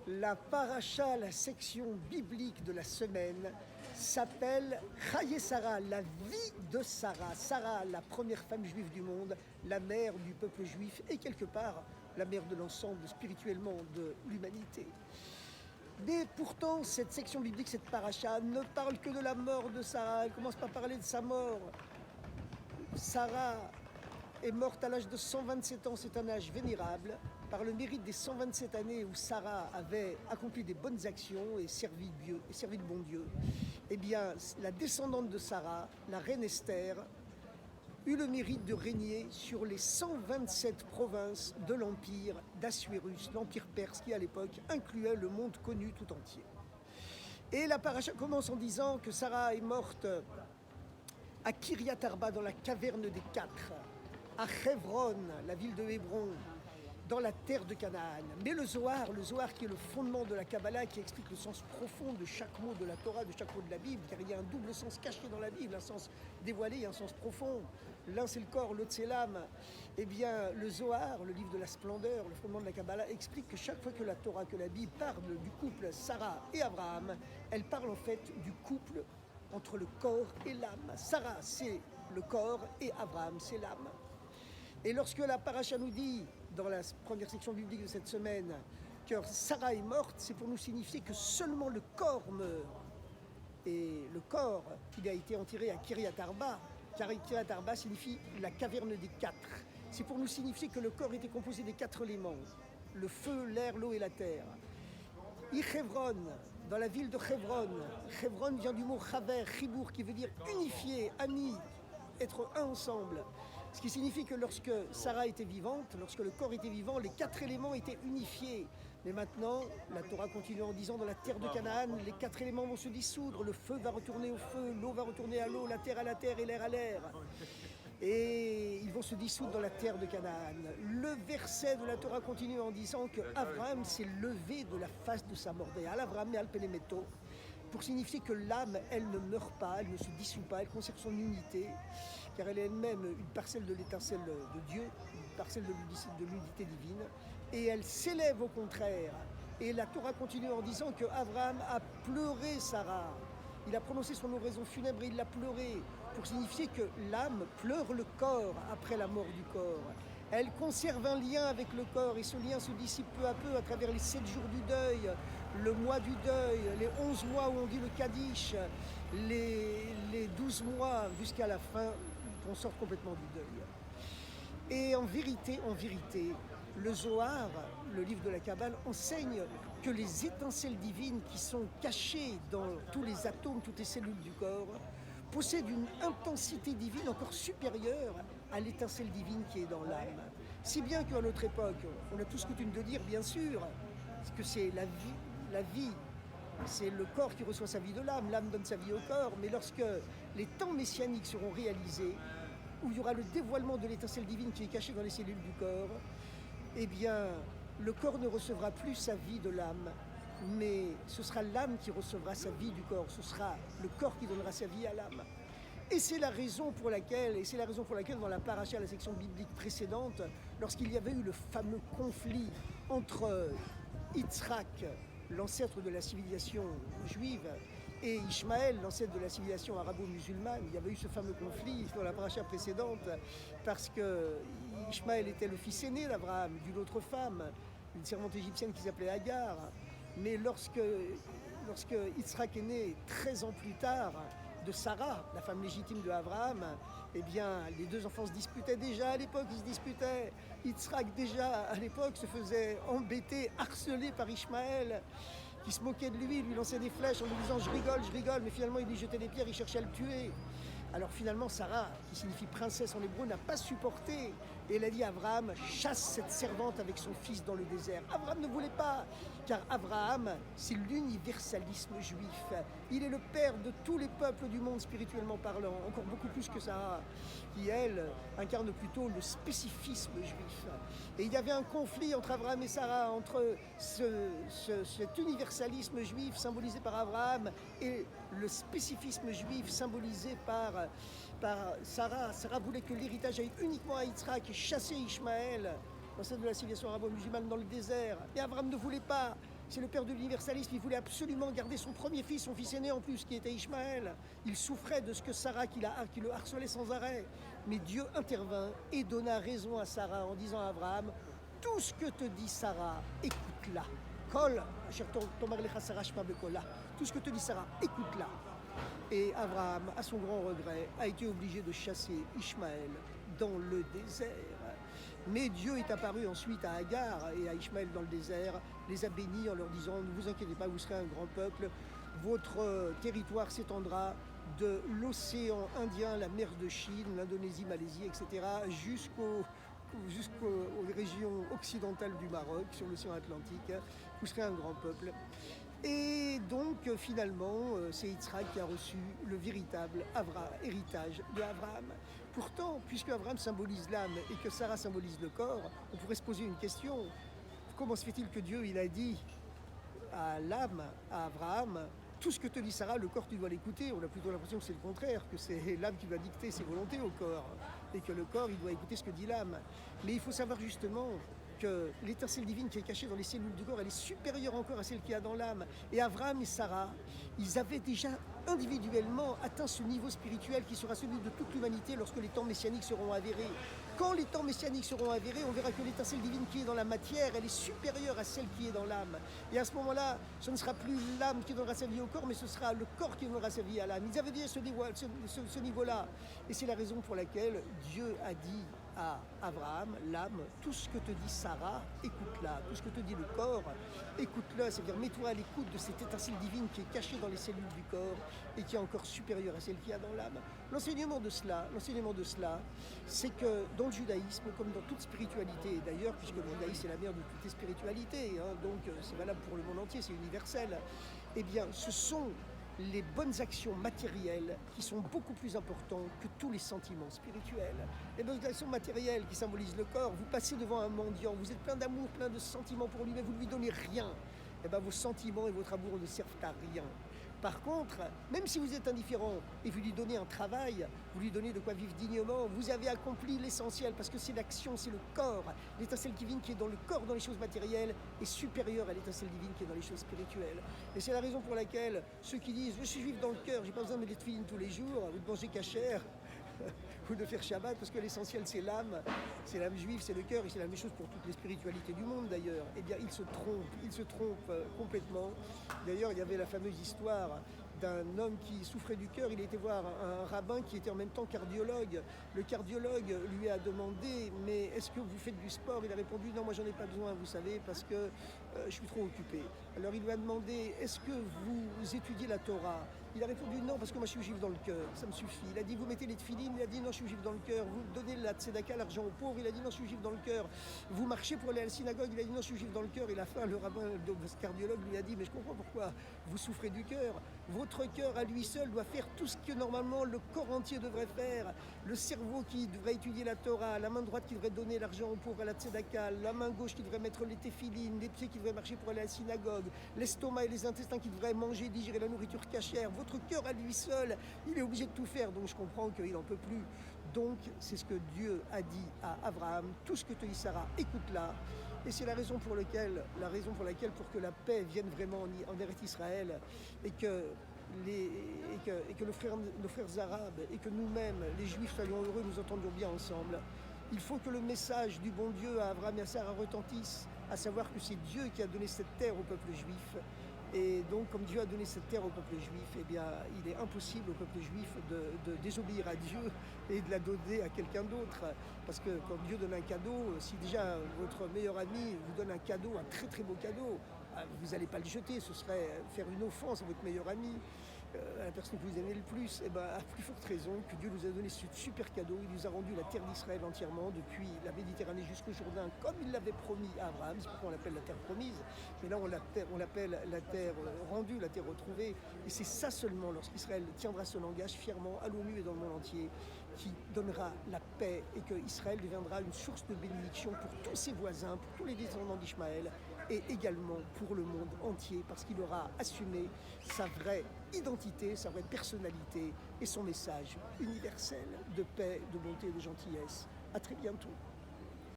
La paracha, la section biblique de la semaine, s'appelle Chaye Sarah, la vie de Sarah. Sarah, la première femme juive du monde, la mère du peuple juif et quelque part la mère de l'ensemble spirituellement de l'humanité. Mais pourtant, cette section biblique, cette paracha, ne parle que de la mort de Sarah. Elle commence par parler de sa mort. Sarah est morte à l'âge de 127 ans, c'est un âge vénérable. Par le mérite des 127 années où Sarah avait accompli des bonnes actions et servi le bon Dieu, eh bien, la descendante de Sarah, la reine Esther, eut le mérite de régner sur les 127 provinces de l'empire d'Assuérus, l'empire perse qui à l'époque incluait le monde connu tout entier. Et la paracha commence en disant que Sarah est morte à Kiryat Arba, dans la caverne des quatre, à Hebron, la ville de Hébron, dans la terre de Canaan. Mais le Zohar qui est le fondement de la Kabbalah, qui explique le sens profond de chaque mot de la Torah, de chaque mot de la Bible, car il y a un double sens caché dans la Bible, un sens dévoilé et un sens profond. L'un c'est le corps, l'autre c'est l'âme. Eh bien, le Zohar, le livre de la splendeur, le fondement de la Kabbalah, explique que chaque fois que la Torah, que la Bible parle du couple Sarah et Abraham, elle parle en fait du couple entre le corps et l'âme. Sarah, c'est le corps et Abraham, c'est l'âme. Et lorsque la paracha nous dit, dans la première section biblique de cette semaine, que Sarah est morte, c'est pour nous signifier que seulement le corps meurt. Et le corps, il a été enterré à Kiryat Arba, car Kiryat Arba signifie la caverne des quatre. C'est pour nous signifier que le corps était composé des quatre éléments, le feu, l'air, l'eau et la terre. Hebron, dans la ville de Hebron. Hebron vient du mot chaver, chibour, qui veut dire unifié, ami, être un ensemble. Ce qui signifie que lorsque Sarah était vivante, lorsque le corps était vivant, les quatre éléments étaient unifiés. Mais maintenant, la Torah continue en disant, dans la terre de Canaan, les quatre éléments vont se dissoudre. Le feu va retourner au feu, l'eau va retourner à l'eau, la terre à la terre et l'air à l'air. Et ils vont se dissoudre dans la terre de Canaan. Le verset de la Torah continue en disant que Abraham s'est levé de la face de sa mort. Abraham et Alpenemeto, pour signifier que l'âme, elle ne meurt pas, elle ne se dissout pas, elle conserve son unité, car elle est elle-même une parcelle de l'étincelle de Dieu, une parcelle de l'unité divine, et elle s'élève au contraire. Et la Torah continue en disant que Abraham a pleuré Sarah. Il a prononcé son oraison funèbre et il l'a pleuré, pour signifier que l'âme pleure le corps après la mort du corps. Elle conserve un lien avec le corps et ce lien se dissipe peu à peu à travers les 7 jours du deuil, le mois du deuil, les 11 mois où on dit le Kaddish, les 12 mois jusqu'à la fin qu'on sort complètement du deuil. Et en vérité, le Zohar, le livre de la Kabbale, enseigne que les étincelles divines qui sont cachées dans tous les atomes, toutes les cellules du corps, possèdent une intensité divine encore supérieure à l'étincelle divine qui est dans l'âme. Si bien qu'à notre époque, on a tous coutume de dire, bien sûr, que c'est la vie, c'est le corps qui reçoit sa vie de l'âme donne sa vie au corps, mais lorsque les temps messianiques seront réalisés, où il y aura le dévoilement de l'étincelle divine qui est cachée dans les cellules du corps, eh bien, le corps ne recevra plus sa vie de l'âme, mais ce sera l'âme qui recevra sa vie du corps, ce sera le corps qui donnera sa vie à l'âme. Et c'est la raison pour laquelle dans la paracha, la section biblique précédente, lorsqu'il y avait eu le fameux conflit entre Yitzhak, l'ancêtre de la civilisation juive, et Ishmaël, l'ancêtre de la civilisation arabo-musulmane, il y avait eu ce fameux conflit dans la paracha précédente, parce que Ishmaël était le fils aîné d'Abraham, d'une autre femme, une servante égyptienne qui s'appelait Agar. Mais lorsque Yitzhak est né 13 ans plus tard de Sarah, la femme légitime de Abraham, eh bien, les deux enfants se disputaient déjà à l'époque, Yitzhak déjà à l'époque se faisait embêter, harceler par Ishmaël, qui se moquait de lui lançait des flèches en lui disant je rigole, mais finalement il lui jetait des pierres, il cherchait à le tuer. Alors finalement Sarah, qui signifie princesse en hébreu, n'a pas supporté et elle a dit à Abraham, chasse cette servante avec son fils dans le désert. Abraham ne voulait pas, car Abraham, c'est l'universalisme juif. Il est le père de tous les peuples du monde spirituellement parlant, encore beaucoup plus que Sarah, qui elle incarne plutôt le spécifisme juif. Et il y avait un conflit entre Abraham et Sarah, entre cet universalisme juif symbolisé par Abraham et le spécifisme juif symbolisé par Sarah. Sarah voulait que l'héritage aille uniquement à Yitzhak et chasser Ishmaël, l'ancêtre de la civilisation arabo-musulmane, dans le désert. Et Abraham ne voulait pas. c'est le père de l'universalisme. Il voulait absolument garder son premier fils, son fils aîné en plus, qui était Ishmaël. Il souffrait de ce que Sarah, qui le harcelait sans arrêt. Mais Dieu intervint et donna raison à Sarah en disant à Abraham, tout ce que te dit Sarah, écoute-la. Kol, tout ce que te dit Sarah, écoute-la. Et Abraham, à son grand regret, a été obligé de chasser Ishmaël dans le désert. Mais Dieu est apparu ensuite à Agar et à Ishmaël dans le désert, les a bénis en leur disant, ne vous inquiétez pas, vous serez un grand peuple, votre territoire s'étendra de l'océan Indien, la mer de Chine, l'Indonésie, Malaisie, etc., jusqu'aux régions occidentales du Maroc, sur l'océan Atlantique, vous serez un grand peuple. Et donc finalement, c'est Yitzhak qui a reçu le véritable héritage de Abraham. Pourtant, puisque Abraham symbolise l'âme et que Sarah symbolise le corps, on pourrait se poser une question. Comment se fait-il que Dieu, il a dit à l'âme, à Abraham, tout ce que te dit Sarah, le corps tu dois l'écouter? On a plutôt l'impression que c'est le contraire, que c'est l'âme qui va dicter ses volontés au corps, et que le corps, il doit écouter ce que dit l'âme. Mais il faut savoir justement que l'étincelle divine qui est cachée dans les cellules du corps, elle est supérieure encore à celle qu'il y a dans l'âme. Et Abraham et Sarah, ils avaient déjà individuellement atteint ce niveau spirituel qui sera celui de toute l'humanité lorsque les temps messianiques seront avérés. Quand les temps messianiques seront avérés, on verra que l'étincelle divine qui est dans la matière, elle est supérieure à celle qui est dans l'âme. Et à ce moment-là, ce ne sera plus l'âme qui donnera sa vie au corps, mais ce sera le corps qui donnera sa vie à l'âme. Ils avaient déjà ce niveau-là. Et c'est la raison pour laquelle Dieu a dit à Abraham, l'âme, tout ce que te dit Sarah, écoute-la. Tout ce que te dit le corps, écoute-le. C'est-à-dire, mets-toi à l'écoute de cette étincelle divine qui est cachée dans les cellules du corps et qui est encore supérieure à celle qu'il y a dans l'âme. L'enseignement de cela, c'est que dans le judaïsme, comme dans toute spiritualité, et d'ailleurs, puisque le judaïsme est la mère de toutes les spiritualités, donc c'est valable pour le monde entier, c'est universel, eh bien, ce sont les bonnes actions matérielles qui sont beaucoup plus importantes que tous les sentiments spirituels. Les bonnes actions matérielles qui symbolisent le corps, vous passez devant un mendiant, vous êtes plein d'amour, plein de sentiments pour lui, mais vous ne lui donnez rien. Eh bien, vos sentiments et votre amour ne servent à rien. Par contre, même si vous êtes indifférent et vous lui donnez un travail, vous lui donnez de quoi vivre dignement, vous avez accompli l'essentiel parce que c'est l'action, c'est le corps. L'étincelle divine qui est dans le corps, dans les choses matérielles, est supérieure à l'étincelle divine qui est dans les choses spirituelles. Et c'est la raison pour laquelle ceux qui disent « je suis juif dans le cœur, j'ai pas besoin de mettre les tefilines tous les jours, ou de manger cachère », ou de faire Shabbat, parce que l'essentiel c'est l'âme juive, c'est le cœur, et c'est la même chose pour toutes les spiritualités du monde d'ailleurs. Eh bien, ils se trompent complètement. D'ailleurs, il y avait la fameuse histoire d'un homme qui souffrait du cœur, il était voir un rabbin qui était en même temps cardiologue. Le cardiologue lui a demandé « mais est-ce que vous faites du sport ?» Il a répondu « non, moi j'en ai pas besoin, vous savez, parce que je suis trop occupé. » Alors il lui a demandé « est-ce que vous étudiez la Torah ?» Il a répondu « non, parce que moi je suis juif dans le cœur, ça me suffit. » Il a dit « vous mettez les tefilines ?» Il a dit « non, je suis juif dans le cœur. » Vous donnez la tzedaka, l'argent aux pauvres? Il a dit « non, je suis juif dans le cœur. » Vous marchez pour aller à la synagogue? Il a dit « non, je suis juif dans le cœur. » Et à la fin, le rabbin, le cardiologue lui a dit « mais je comprends pourquoi vous souffrez du cœur. Votre cœur à lui seul doit faire tout ce que normalement le corps entier devrait faire. Le cerveau qui devrait étudier la Torah, la main droite qui devrait donner l'argent aux pauvres à la tzedaka, la main gauche qui devrait mettre les téphilines, les pieds qui devraient marcher pour aller à la synagogue, l'estomac et les intestins qui devraient manger, digérer la nourriture cachère. Votre cœur à lui seul, il est obligé de tout faire. Donc je comprends qu'il n'en peut plus. Donc c'est ce que Dieu a dit à Abraham. Tout ce que te dit Sarah, écoute-la. Et c'est la raison pour laquelle, pour que la paix vienne vraiment en Eretz Israël et que nos frères arabes et que nous-mêmes, les Juifs, soyons heureux, nous entendions bien ensemble. Il faut que le message du bon Dieu à Abraham et à Sarah retentisse, à savoir que c'est Dieu qui a donné cette terre au peuple juif. Et donc, comme Dieu a donné cette terre au peuple juif, eh bien, il est impossible au peuple juif de désobéir à Dieu et de la donner à quelqu'un d'autre. Parce que quand Dieu donne un cadeau, si déjà votre meilleur ami vous donne un cadeau, un très très beau cadeau, vous n'allez pas le jeter, ce serait faire une offense à votre meilleur ami, à la personne que vous aimez le plus. Et à plus forte raison que Dieu nous a donné ce super cadeau, il nous a rendu la terre d'Israël entièrement, depuis la Méditerranée jusqu'au Jourdain, comme il l'avait promis à Abraham. C'est pourquoi on l'appelle la terre promise, mais là on l'appelle la terre rendue, la terre retrouvée. Et c'est ça seulement, lorsqu'Israël tiendra ce langage fièrement à l'ONU et dans le monde entier, qui donnera la paix et que Israël deviendra une source de bénédiction pour tous ses voisins, pour tous les descendants d'Ishmaël, et également pour le monde entier, parce qu'il aura assumé sa vraie identité, sa vraie personnalité et son message universel de paix, de bonté et de gentillesse. À très bientôt.